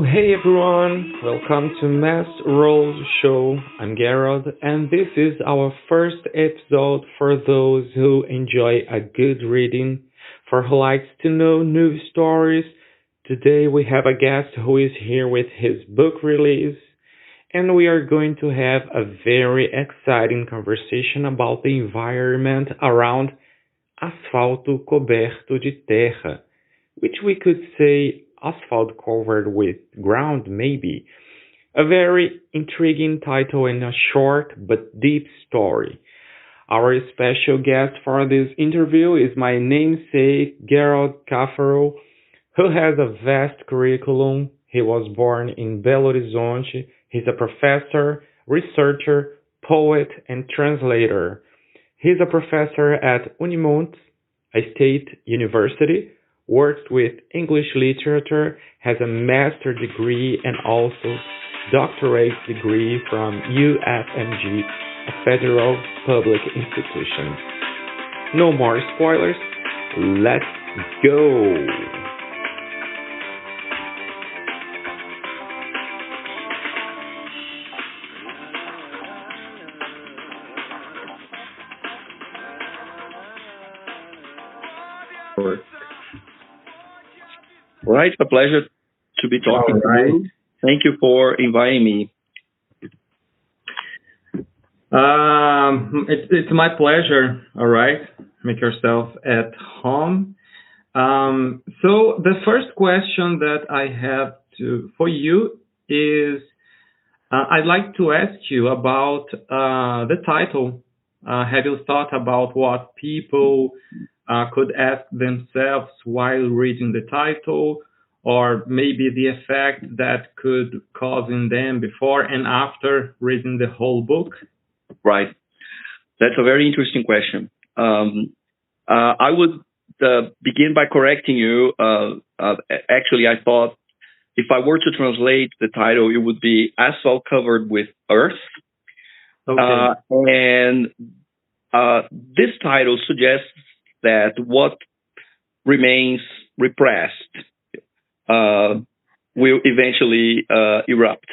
Hey everyone, welcome to Mass Rolls Show. I'm Gerald, and this is our first episode for those who enjoy a good reading, for who likes to know new stories. Today we have a guest who is here with his book release, and we are going to have a very exciting conversation about the environment around Asfalto Coberto de Terra, which we could say asphalt covered with ground, maybe. A very intriguing title and a short but deep story. Our special guest for this interview is my namesake, Geraldo Cáffaro, who has a vast curriculum. He was born in Belo Horizonte. He's a professor, researcher, poet, and translator. He's a professor at Unimontes, a state university, works with English literature, has a master's degree and also doctorate degree from UFMG, a federal public institution. No more spoilers, let's go! All right, it's a pleasure to be talking to you. Thank you for inviting me. It's my pleasure. All right, make yourself at home. So the first question that I have for you is, I'd like to ask you about the title. Have you thought about what people could ask themselves while reading the title, or maybe the effect that could cause in them before and after reading the whole book? Right. That's a very interesting question. I would begin by correcting you. Actually, I thought if I were to translate the title, it would be Asphalt Covered with Earth. Okay. And this title suggests that what remains repressed will eventually erupt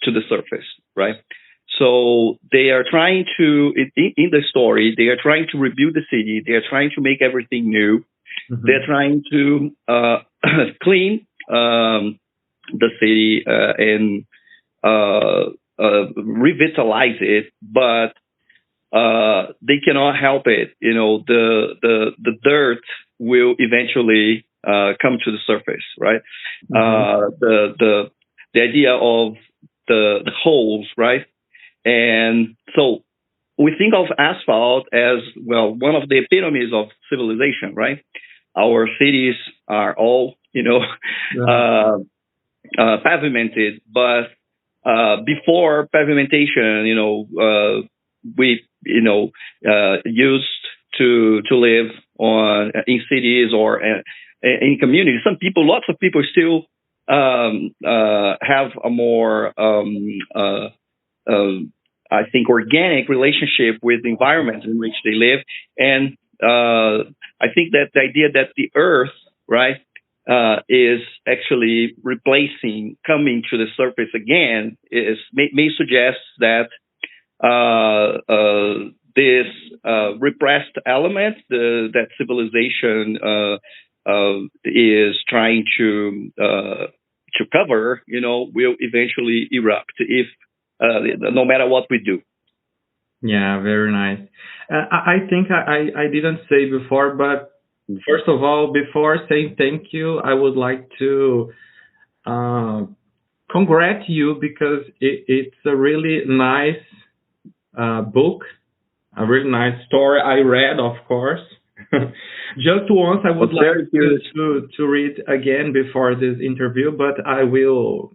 to the surface, right? So they are trying to, in the story, they are trying to rebuild the city. They are trying to make everything new. Mm-hmm. They're trying to clean the city and revitalize it, but they cannot help it. You know, the dirt will eventually come to the surface, right? Mm-hmm. The idea of the holes, right? And so we think of asphalt as, well, one of the epitomes of civilization, right? Our cities are all, pavimented, but before pavimentation, we used to live in cities or in communities. Lots of people still have a more I think organic relationship with the environment in which they live, and I think that the idea that the earth, right, is actually coming to the surface again may suggest that this repressed element that civilization is trying to cover, will eventually erupt if no matter what we do. Yeah, very nice. I think I didn't say before, but first of all, before saying thank you, I would like to congratulate you because it's a really nice book, a really nice story. I read, of course. Just once, I would like to read again before this interview, but I will.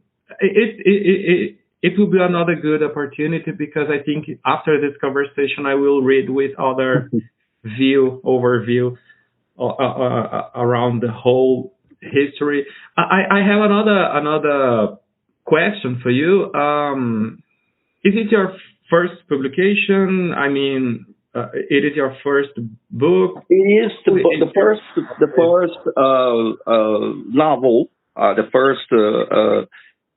It will be another good opportunity because I think after this conversation, I will read with other overview around the whole history. I have another question for you. Is it your first publication? I mean, it is your first book. It is the first novel, the first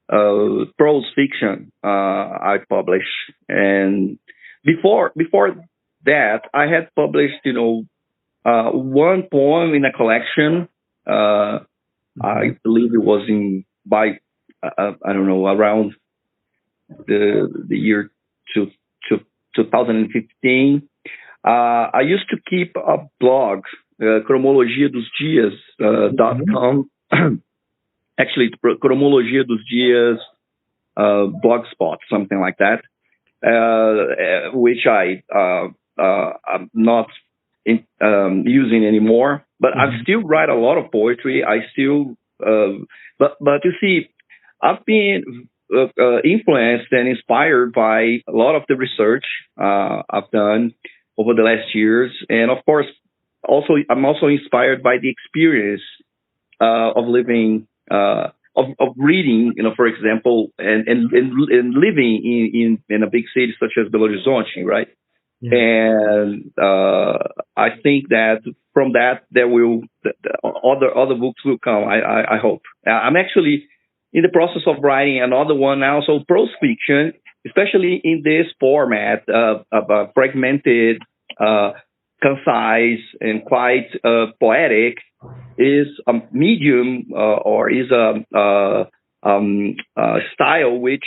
prose fiction I publish, and before that I had published, one poem in a collection. I believe it was by I don't know, around the year 2015. I used to keep a blog, cronologia dos dias.com. Actually, cronologia dos dias blogspot, something like that, which I'm not using anymore. But I still write a lot of poetry. I still, but you see, I've been influenced and inspired by a lot of the research I've done over the last years, and of course, I'm also inspired by the experience of living, of reading, for example, and living in a big city such as Belo Horizonte, right? Yeah. And I think that from that there will other books will come. I hope. I'm actually in the process of writing another one now, so prose fiction, especially in this format of fragmented, concise, and quite poetic, is a medium or is a style which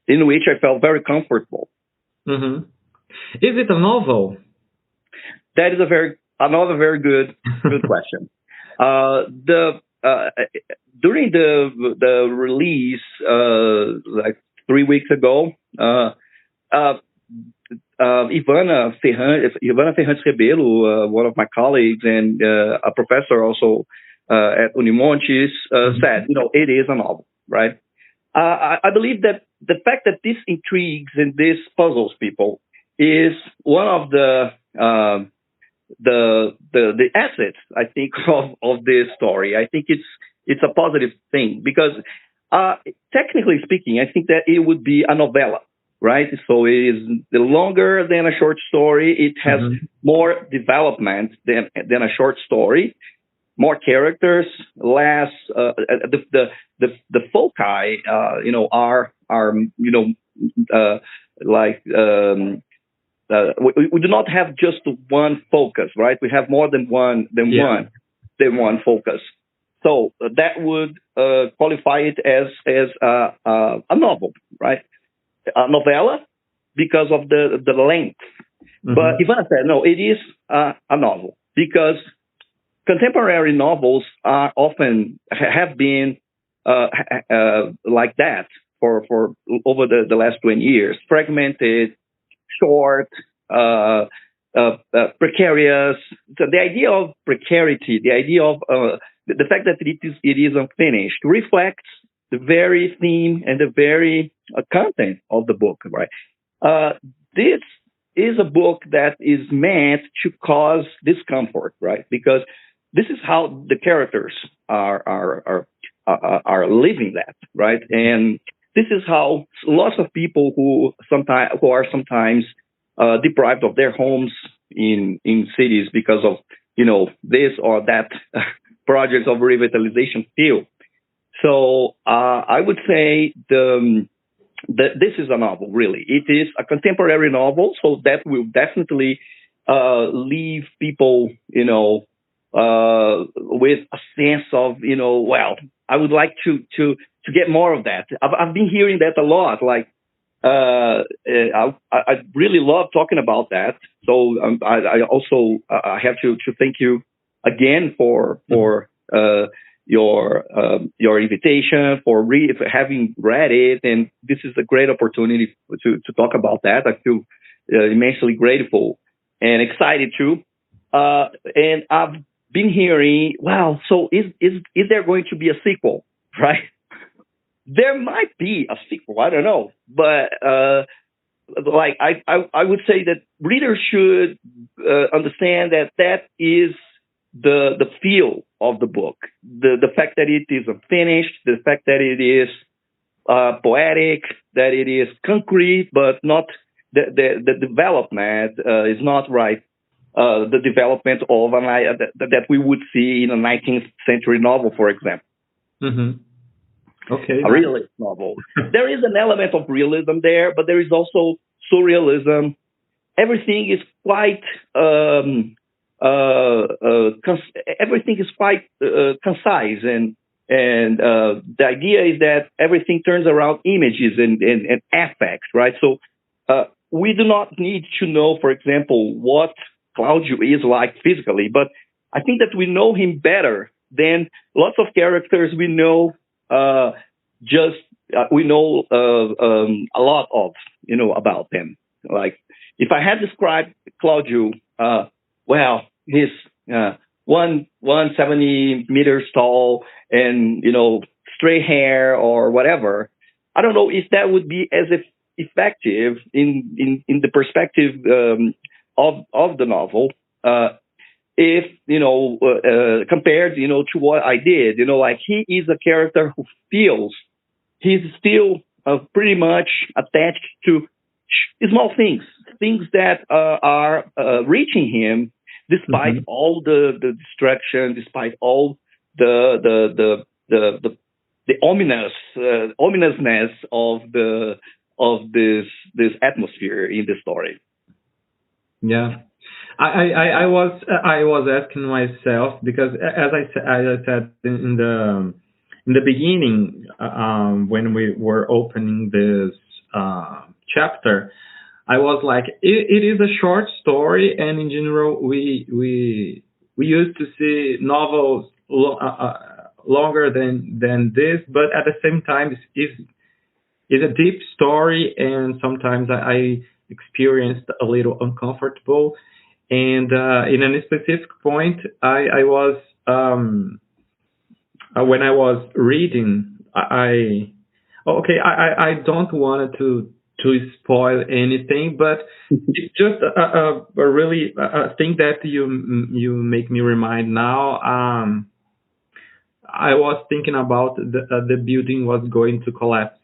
in which I felt very comfortable. Mm-hmm. Is it a novel? That is another very good question. During the release, like 3 weeks ago, Ivana Ferrantes Rebelo, one of my colleagues and a professor also at Unimontes, said, it is a novel, right? I believe that the fact that this intrigues and this puzzles people is one of the assets, I think, of this story. I think it's a positive thing because technically speaking, I think that it would be a novella, right? So it is longer than a short story. It has more development than a short story, more characters, less the foci, we do not have just one focus, right? We have more than one focus. So that would qualify it as a novel, right? A novella because of the length. But Ivana said, no, it is a novel because contemporary novels are often have been like that for over the last 20 years, fragmented, short, precarious. So the idea of precarity, the idea of the fact that it is unfinished, reflects the very theme and the very content of the book, right? This is a book that is meant to cause discomfort, right? Because this is how the characters are living that, right? And this is how lots of people who are sometimes deprived of their homes in cities because of this or that projects of revitalization feel. So I would say that this is a novel. Really, it is a contemporary novel, so that will definitely leave people with a sense of well, I would like to get more of that. I've been hearing that a lot. Like I really love talking about that. So I also have to thank you again for your invitation, for having read it, and this is a great opportunity to talk about that. I feel immensely grateful and excited too. And I've been hearing, wow, so is there going to be a sequel, right? There might be a sequel, I don't know, but like I would say that readers should understand that is the feel of the book, the fact that it is unfinished, the fact that it is poetic, that it is concrete, but not the development is not right. The development of that we would see in a 19th century novel, for example. Mm-hmm. Okay. a realist novel. There is an element of realism there, but there is also surrealism. Everything is quite everything is quite concise, and the idea is that everything turns around images and affects, right? So we do not need to know, for example, what Claudio is like physically, but I think that we know him better than lots of characters we know. We know a lot of, about them. Like, if I had described Claudio, well, he's 170 meters tall and, straight hair or whatever. I don't know if that would be as effective in the perspective of the novel. If compared to what I did, like, he is a character who feels he's still pretty much attached to small things that are reaching him despite all the distraction, despite all the ominousness of this atmosphere in the story. Yeah. I was asking myself, because as I said in the beginning, when we were opening this chapter, I was like, it is a short story, and in general we used to see novels longer than this, but at the same time it's a deep story, and sometimes I experienced a little uncomfortable. And in a specific point, I was when I was reading, I don't want to spoil anything, but it's just a really thing that you make me remind now. I was thinking about the building was going to collapse,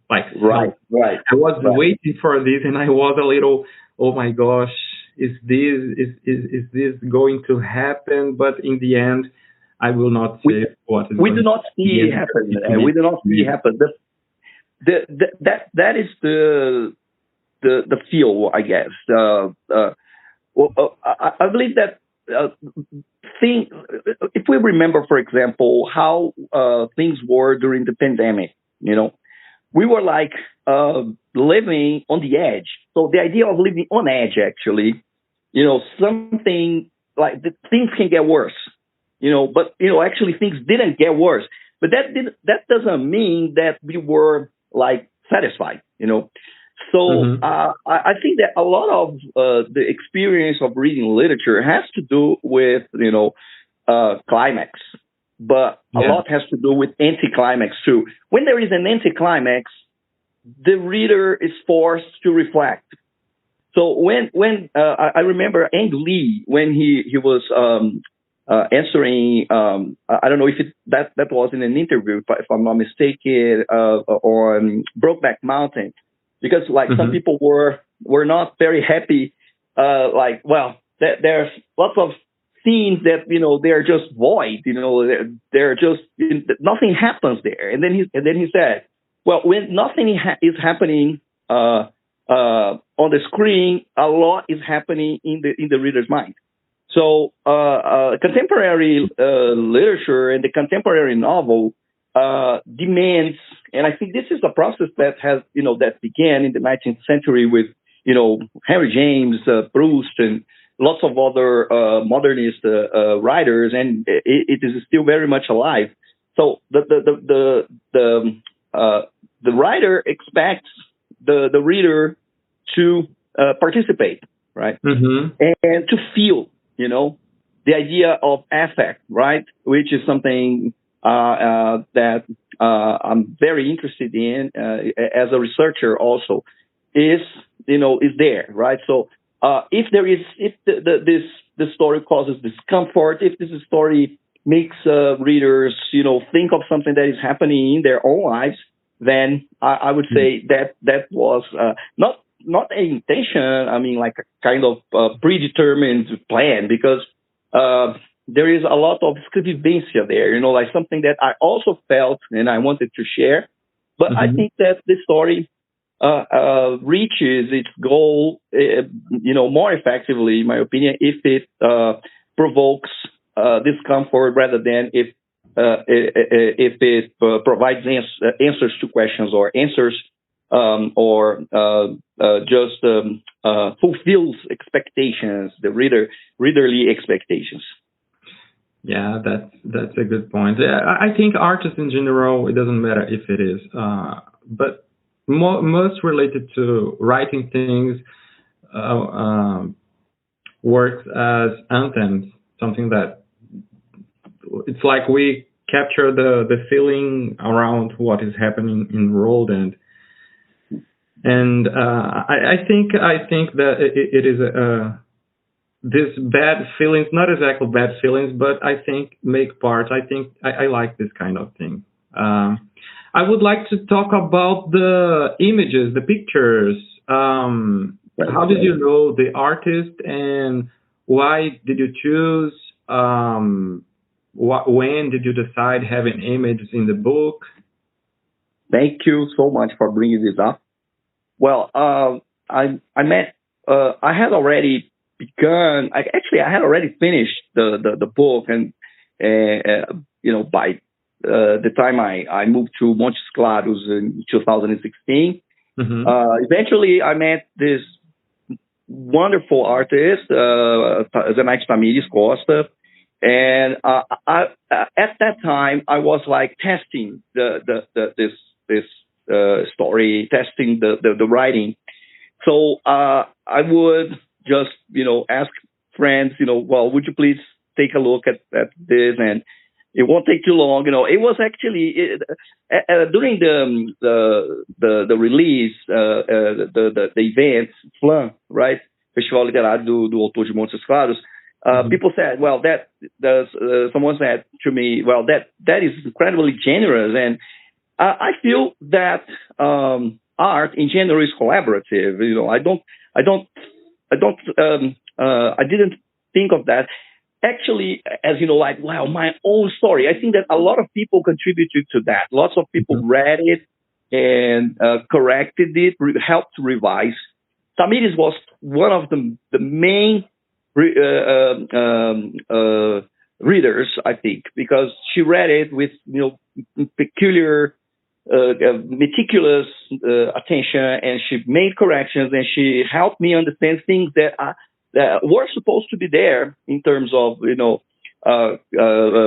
like, right. I was waiting for this, and I was a little, oh my gosh, is this going to happen? But in the end, I will not say what is we do not see it happen. We do not see it happen. That is the feel, I guess. I believe that if we remember, for example, how things were during the pandemic, we were like living on the edge. So the idea of living on edge, actually, something like things can get worse, but actually things didn't get worse. But that doesn't mean that we were like satisfied, So I think that a lot of the experience of reading literature has to do with climax, but a lot has to do with anticlimax too. When there is an anticlimax, the reader is forced to reflect. So when I remember Ang Lee, when he was answering, I don't know if that was in an interview, if I'm not mistaken, on Brokeback Mountain, because some people were not very happy. There's lots of scenes that they're just void. They're just nothing happens there. And then he said, well, when nothing is happening on the screen, a lot is happening in the reader's mind. So contemporary literature and the contemporary novel demands, and I think this is a process that has that began in the 19th century with Henry James, Proust, and lots of other modernist writers, and it is still very much alive. So the writer expects the reader to participate, right, and to feel, the idea of affect, right, which is something that I'm very interested in as a researcher. Also, is there, right? So if the story causes discomfort, if this story makes readers think of something that is happening in their own lives, then I would say that was not an intention. I mean, like a kind of predetermined plan, because there is a lot of escrevivencia there, like something that I also felt and I wanted to share. But I think that the story reaches its goal, more effectively, in my opinion, if it provokes discomfort rather than if it provides answers to questions or answers or just fulfills expectations, the readerly expectations. Yeah, that's a good point. I think artists in general, it doesn't matter if it is, but most related to writing things, works as anthems, something that it's like we capture the feeling around what is happening in the world, and I think that it is this bad feelings, not exactly bad feelings, but I think make part. I think I like this kind of thing. I would like to talk about the images, the pictures. How did you know the artist, and why did you choose? When did you decide having images in the book? Thank you so much for bringing this up. Well, I had already begun. I had already finished the book, and by the time I moved to Montes Claros in 2016, eventually I met this wonderful artist, Zenaide Tamires Costa, and at that time I was like testing this story, testing the writing. So I would just ask friends, well, would you please take a look at this, and it won't take too long. It was actually during the release, the event, FLAM, right? Festival Literário do Autor de Montes Claros. People said, well, someone said to me, well, that is incredibly generous, and I feel that art in general is collaborative. I didn't think of that. Actually, as wow, my own story. I think that a lot of people contributed to that. Lots of people read it and corrected it, helped to revise. Tamires was one of the main readers, I think, because she read it with peculiar, meticulous attention, and she made corrections, and she helped me understand things that were supposed to be there in terms of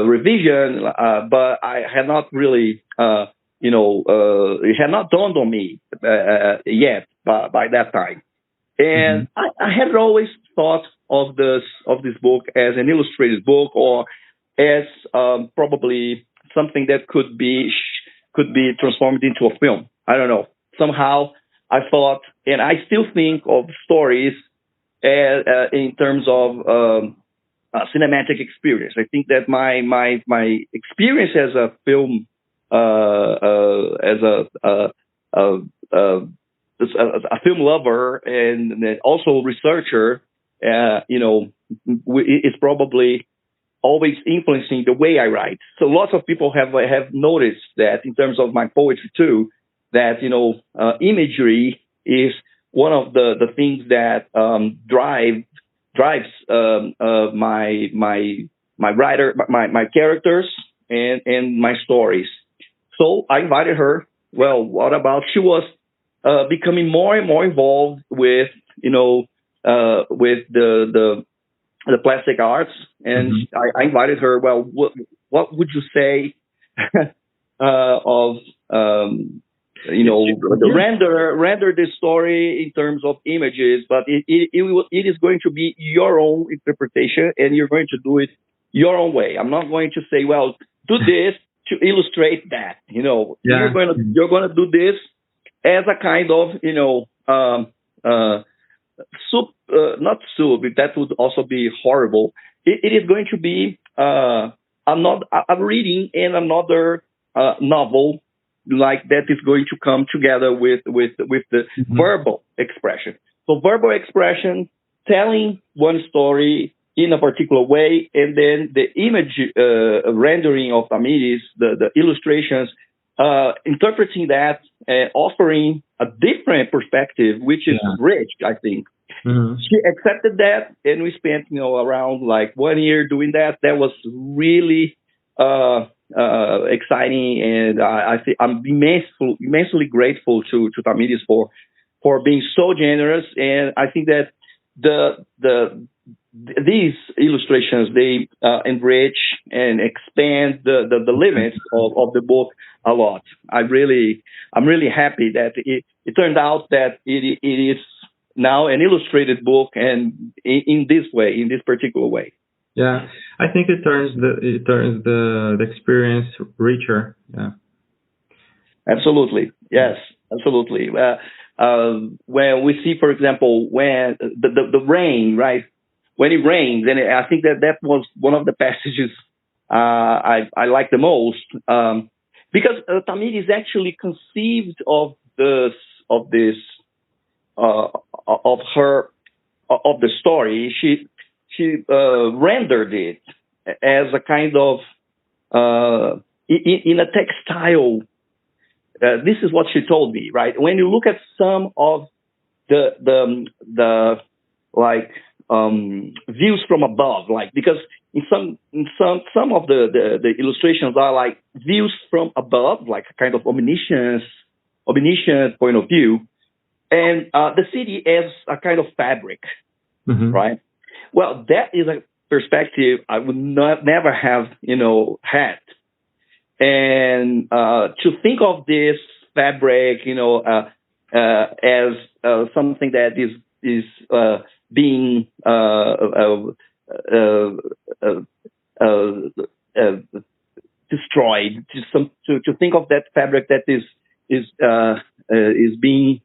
revision, but I had not really it had not dawned on me yet by that time. And I had always thought of this book as an illustrated book, or as probably something that could be transformed into a film. I don't know. Somehow I thought, and I still think of stories in terms of cinematic experience. I think that my experience as a film, as a film lover and also researcher, is probably always influencing the way I write. So lots of people have noticed that in terms of my poetry too, that imagery is one of the things that drives my writer, my characters and my stories. So I invited her. Well, what about she was becoming more and more involved with with the plastic arts, and I invited her. Well, what would you say of render this story in terms of images, but it is going to be your own interpretation, and you're going to do it your own way. I'm not going to say, well, do this to illustrate that. You're going to do this as a kind of not soup. That would also be horrible. It is going to be a reading and another novel like that is going to come together with the verbal expression. So verbal expression, telling one story in a particular way, and then the image rendering of Tamires, the illustrations, interpreting that, offering a different perspective, which is rich, I think. Mm-hmm. She accepted that, and we spent, around like 1 year doing that. That was really exciting, and I think I'm immensely grateful to Tamires for being so generous. And I think that these illustrations, they enrich and expand the limits of the book a lot. I'm really happy that it turned out that it is now an illustrated book, and in this particular way. Yeah, I think it turns the experience richer. Yeah, absolutely. Yes, absolutely. When we see, for example, when the rain, right? When it rains, and I think that was one of the passages I like the most, because Tamires actually conceived of the story. She rendered it as a kind of in a textile. This is what she told me, right? When you look at some of the views from above, like, because in some of the illustrations are like views from above, like a kind of omniscient point of view, and the city as a kind of fabric, right? Well, that is a perspective I would never have had, and to think of this fabric as something that is being destroyed, to think of that fabric that is being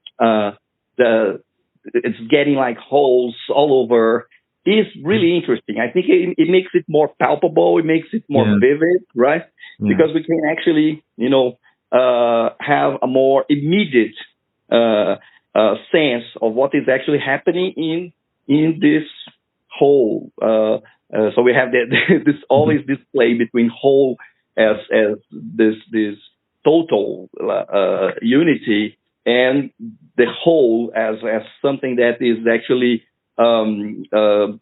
it's getting like holes all over, is really interesting. I think it makes it more palpable, it makes it more vivid, right? Yeah. Because we can actually have a more immediate sense of what is actually happening in this whole. So we have this always this play between whole as this total unity, and the whole as something that is actually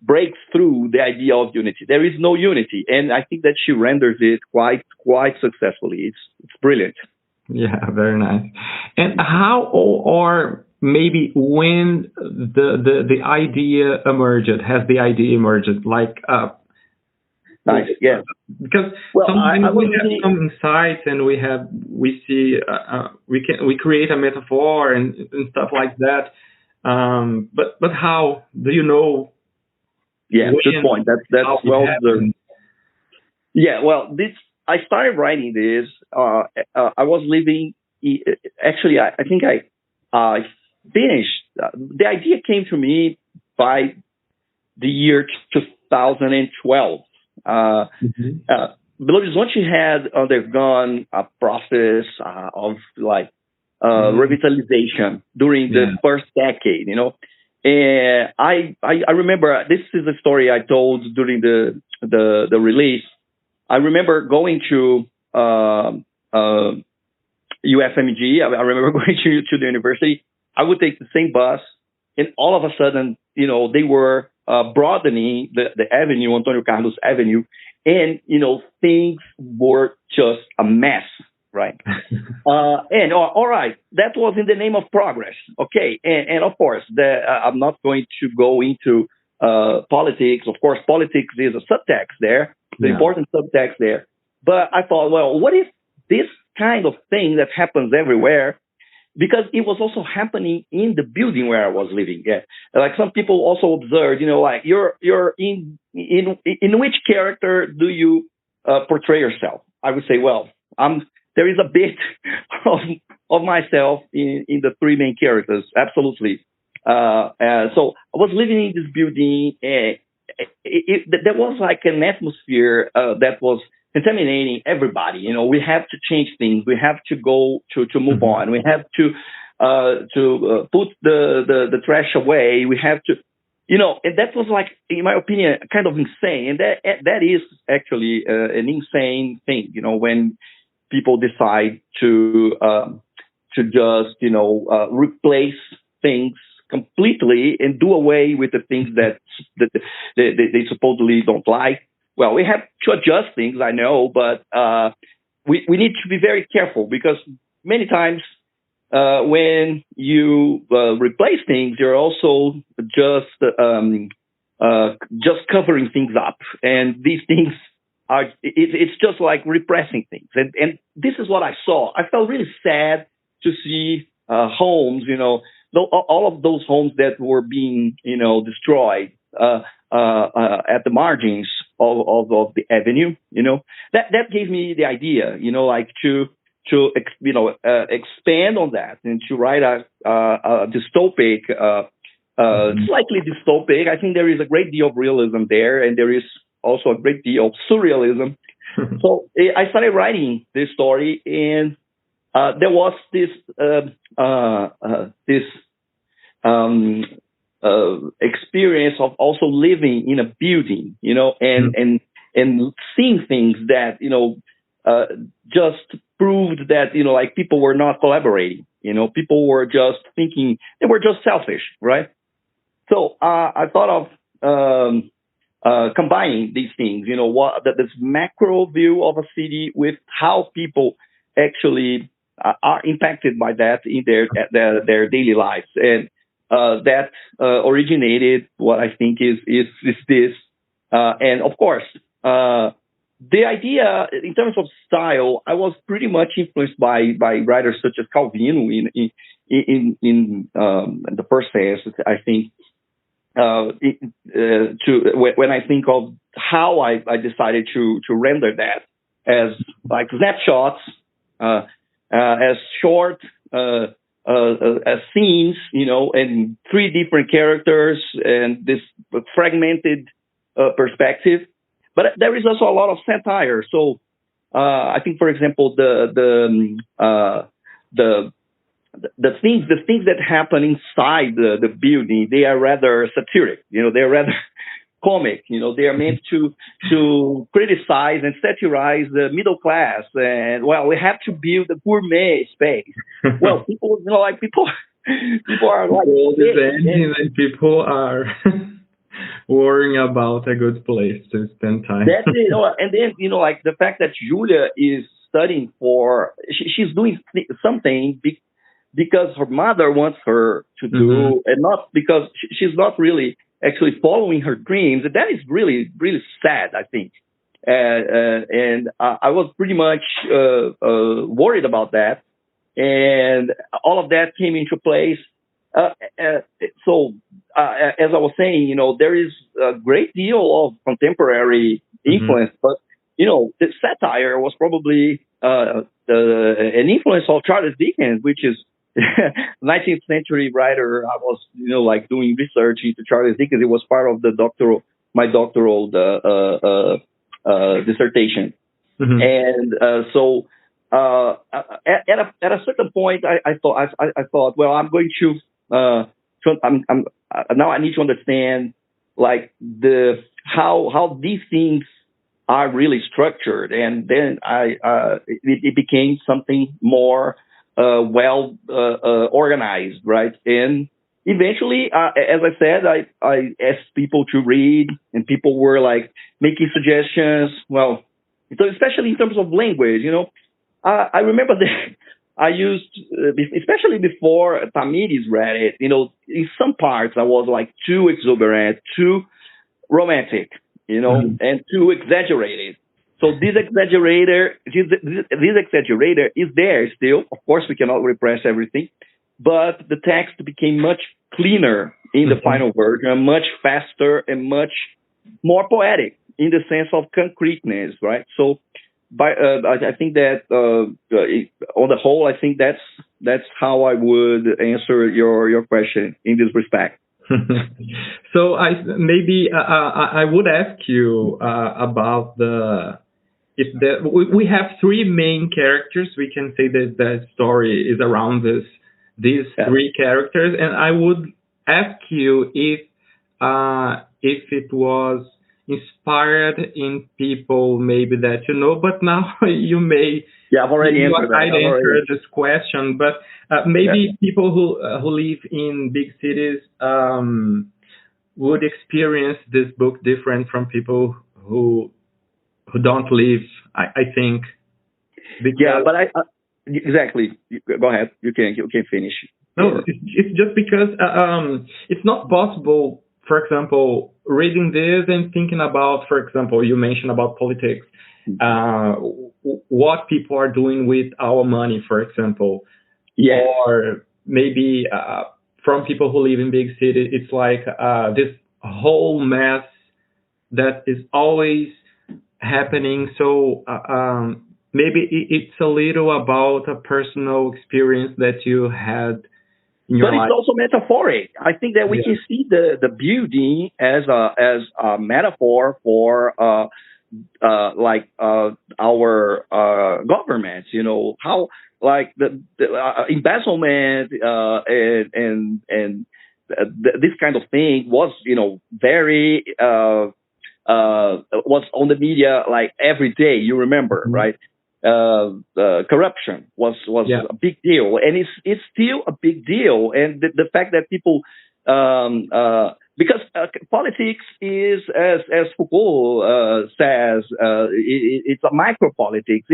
breaks through the idea of unity. There is no unity, and I think that she renders it quite successfully. It's brilliant. Yeah, very nice. And how, or maybe when the idea emerged, has the idea emerged? Like, nice, yeah. Because sometimes we have some insights, and we see we create a metaphor and stuff like that. But how do you know? Yeah, good point. That's well observed. Yeah, well, I started writing this. I was living. Actually, I think I finished. The idea came to me by the year 2012. Horizonte had undergone a process of like revitalization during the first decade, and I remember, this is a story I told during the release. I remember going to UFMG. I remember going to the university. I would take the same bus, and all of a sudden, they were broadening the avenue, Antônio Carlos Avenue, and things were just a mess, right? And all right, that was in the name of progress, okay? And of course, I'm not going to go into politics. Of course, politics is a subtext there, the important subtext there. But I thought, well, what if this kind of thing that happens everywhere? Because it was also happening in the building where I was living. Yeah, like some people also observed, like you're in which character do you portray yourself? I would say, well, there is a bit of myself in the three main characters, absolutely. So I was living in this building. There was like an atmosphere that was contaminating everybody. We have to change things. We have to go to move on. We have to put the trash away. We have to. and that was like, in my opinion, kind of insane. And that is actually an insane thing, when people decide to just, replace things completely and do away with the things that they supposedly don't like. Well, we have to adjust things, I know, but we need to be very careful, because many times when you replace things, you're also just covering things up, and these things it's just like repressing things, and this is what I saw. I felt really sad to see homes, all of those homes that were being, destroyed at the margins of the avenue. That gave me the idea, like to expand on that and to write a dystopic, slightly dystopic. I think there is a great deal of realism there, and there is also a great deal of surrealism. So I started writing this story, and there was this experience of also living in a building, and seeing things that, just proved that, like, people were not collaborating. People were just thinking, they were just selfish, right? So I thought of combining these things, this macro view of a city with how people actually are impacted by that in their daily lives, and that originated what I think is this, and of course, the idea in terms of style, I was pretty much influenced by writers such as Calvino in the first sense. I think when I think of how I decided to render that as like snapshots, as short as scenes, and three different characters and this fragmented perspective. But there is also a lot of satire. So I think, for example, the things that happen inside the building, they are rather satiric. They're rather comic. They are meant to criticize and satirize the middle class. And we have to build a gourmet space. Well, people, people are like, and people are worrying about a good place to spend time. That's it. And then, like the fact that Julia is studying she's doing something because her mother wants her to do, and not because she's not really actually following her dreams. And that is really, really sad, I think. And I was pretty much worried about that. And all of that came into place. So, as I was saying, there is a great deal of contemporary influence, but, the satire was probably an influence of Charles Dickens, which is 19th century writer. I was, doing research into Charles Dickens. It was part of my doctoral dissertation. And so at a certain point, I thought, well, I'm going to now I need to understand like how these things are really structured, and then it became something more organized, right? And eventually, as I said, I asked people to read, and people were like making suggestions. Well, especially in terms of language, I remember that I used, especially before Tamiris read it, in some parts I was like too exuberant, too romantic, and too exaggerated. So this exaggerator is there still. Of course, we cannot repress everything, but the text became much cleaner in the final version, much faster and much more poetic in the sense of concreteness, right? So, I think that on the whole, I think that's how I would answer your question in this respect. So I would ask you about we have three main characters. We can say that the story is around these three characters, and I would ask you if if it was inspired in people maybe that you know, but now you may Yeah, I've already answered that. might answer this question, but maybe people who live in big cities would experience this book different from people who don't live. I think because Yeah, but exactly. Go ahead. You can finish. no, it's just because it's not possible. For example, reading this and thinking about, for example, you mentioned about politics, what people are doing with our money, for example, Yes. or maybe from people who live in big cities, it's like this whole mess that is always happening. So maybe it's a little about a personal experience that you had in your But life. it's also metaphoric. I think that we can see the building as a metaphor for like our governments. You know how like the embezzlement and this kind of thing was very was on the media like every day. You remember, right? Corruption was a big deal, and it's still a big deal. And the fact that people, because politics is, as Foucault says, it's a micro politics.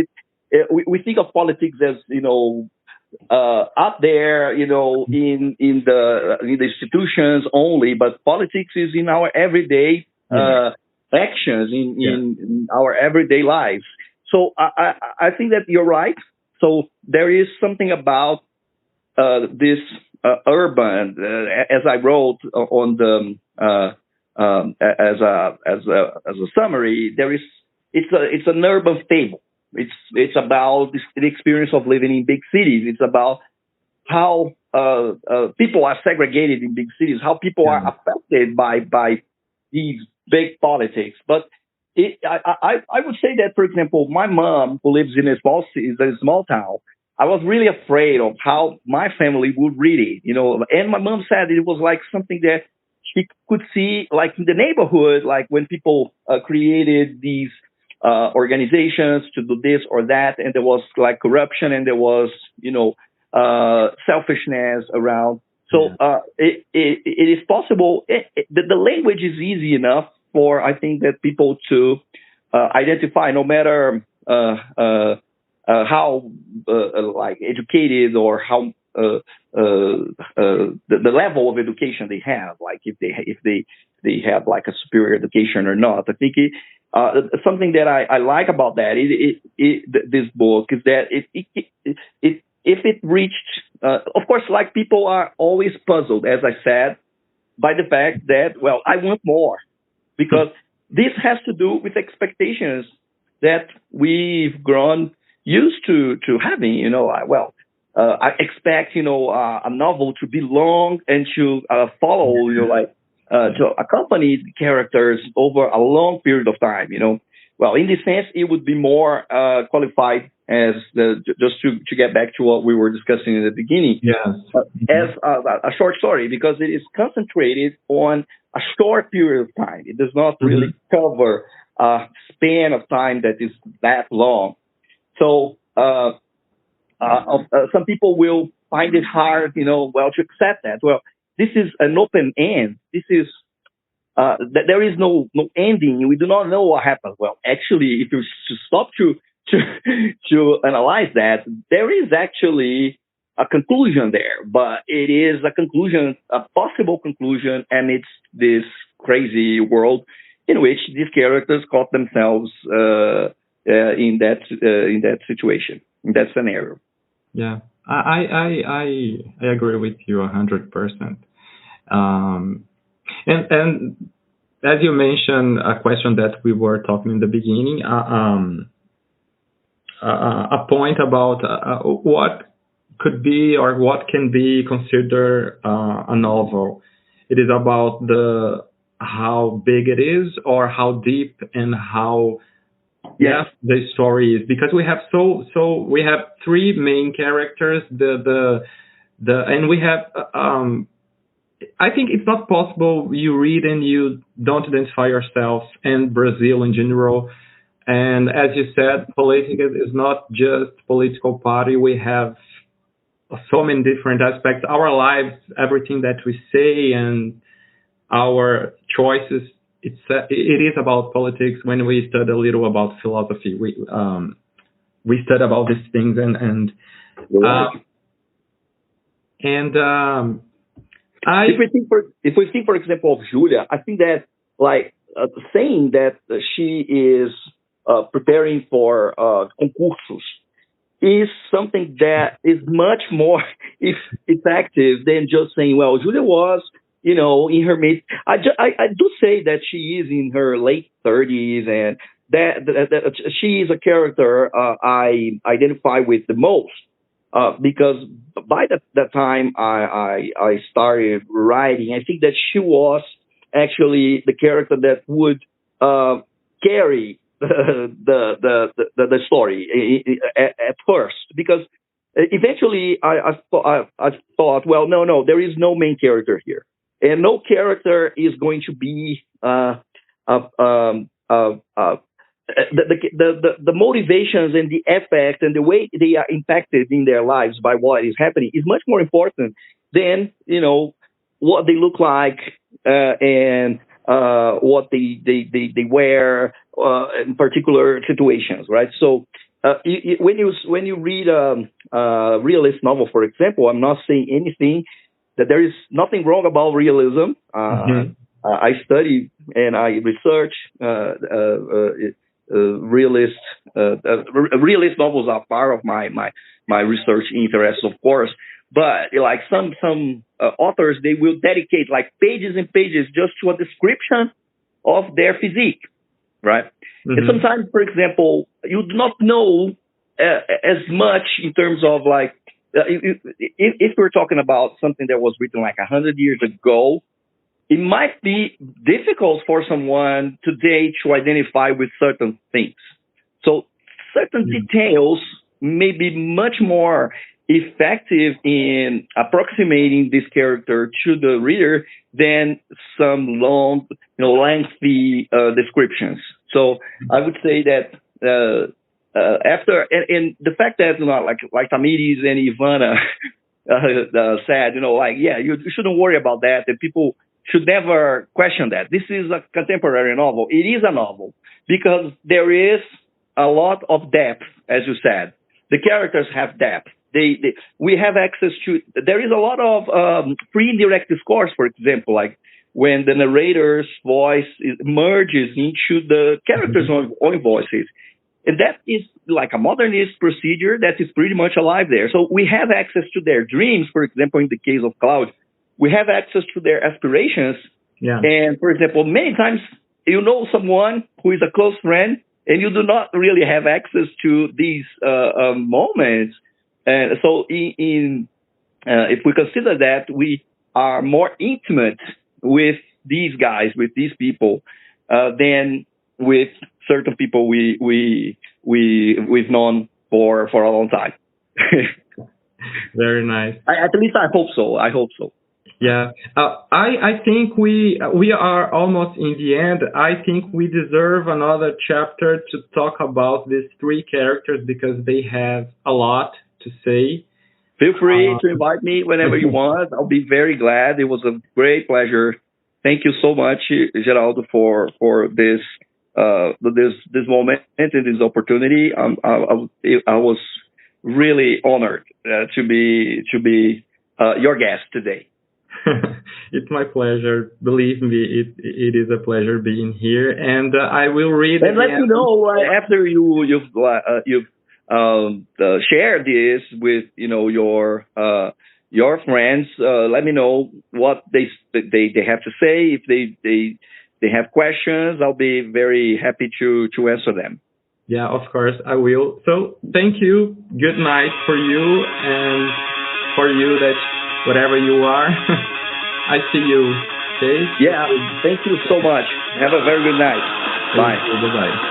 We think of politics as up there, in the institutions only, but politics is in our everyday actions, in our everyday lives. So I think that you're right. So there is something about this urban, as I wrote on the as a summary. It's an urban fable. It's about the experience of living in big cities. It's about how people are segregated in big cities, how people are affected by these big politics. But I would say that, for example, my mom, who lives in a small town, I was really afraid of how my family would read it, And my mom said it was like something that she could see, like in the neighborhood, like when people created these organizations to do this or that, and there was like corruption, and there was, selfishness around. So it is possible. The language is easy enough for, I think, that people to identify, no matter how like educated or how the level of education they have, like if they have like a superior education or not. I think something that I like about that this book is that if it reached, of course, like people are always puzzled, as I said, by the fact that, well, I want more. Because this has to do with expectations that we've grown used to having. I expect a novel to be long and to follow to accompany the characters over a long period of time. Well, in this sense, it would be more qualified as just to get back to what we were discussing in the beginning, as a short story, because it is concentrated on a short period of time. It does not really cover a span of time that is that long. So some people will find it hard, to accept that. Well, this is an open end. This is there is no ending. We do not know what happens. Well, actually, if you stop to analyze that, there is actually a conclusion there, but it is a conclusion, a possible conclusion, and it's this crazy world in which these characters caught themselves in that situation, in that scenario. Yeah, I agree with you 100%. And as you mentioned, a question that we were talking in the beginning, a point about what could be or what can be considered a novel. It is about how big it is, or how deep and how the story is, because we have we have three main characters, and we have I think it's not possible you read and you don't identify yourself and Brazil in general. And as you said, politics is not just political party. We have so many different aspects. Our lives, everything that we say and our choices, it is about politics. When we study a little about philosophy, we study about these things if we think, for example, of Julia, I think that saying that she is preparing for concursos is something that is much more effective than just saying, well, Julia was, in her mid. I do say that she is in her late 30s, and that she is a character I identify with the most. Because by that time I started writing, I think that she was actually the character that would carry the story at first, because eventually I thought, well, no, there is no main character here, and no character is going to be the motivations and the effect and the way they are impacted in their lives by what is happening is much more important than what they look like and what they wear in particular situations, right? So when you read a realist novel, for example, I'm not saying anything that there is nothing wrong about realism. I study and I research realist novels are part of my research interests, of course. But like some authors, they will dedicate like pages and pages just to a description of their physique, right? And sometimes, for example, you do not know as much in terms of like if we're talking about something that was written like 100 years ago, it might be difficult for someone today to identify with certain things. So certain details may be much more effective in approximating this character to the reader than some long, lengthy descriptions. So I would say that after and the fact that like Tamiris and Ivana said, you shouldn't worry about that, and people should never question that. This is a contemporary novel. It is a novel because there is a lot of depth, as you said. The characters have depth. We have access to. There is a lot of free and direct discourse, for example, like when the narrator's voice merges into the characters' own voices. And that is like a modernist procedure that is pretty much alive there. So we have access to their dreams, for example, in the case of Claude. We have access to their aspirations. Yeah. And, for example, many times you know someone who is a close friend and you do not really have access to these moments. And so if we consider that, we are more intimate with these guys, with these people, than with certain people we've known for a long time. Very nice. At least I hope so. Yeah, I think we are almost in the end. I think we deserve another chapter to talk about these three characters because they have a lot to say. Feel free to invite me whenever you want. I'll be very glad. It was a great pleasure. Thank you so much, Geraldo, for this moment and this opportunity. I was really honored to be your guest today. It's my pleasure. Believe me, it is a pleasure being here, and I will read. And let me know after you've shared this with your friends. Let me know what they have to say. If they have questions, I'll be very happy to answer them. Yeah, of course I will. So thank you. Good night for you and for you that whatever you are. I see you. Okay? Yeah, thank you so much. Have a very good night. Bye. Bye-bye.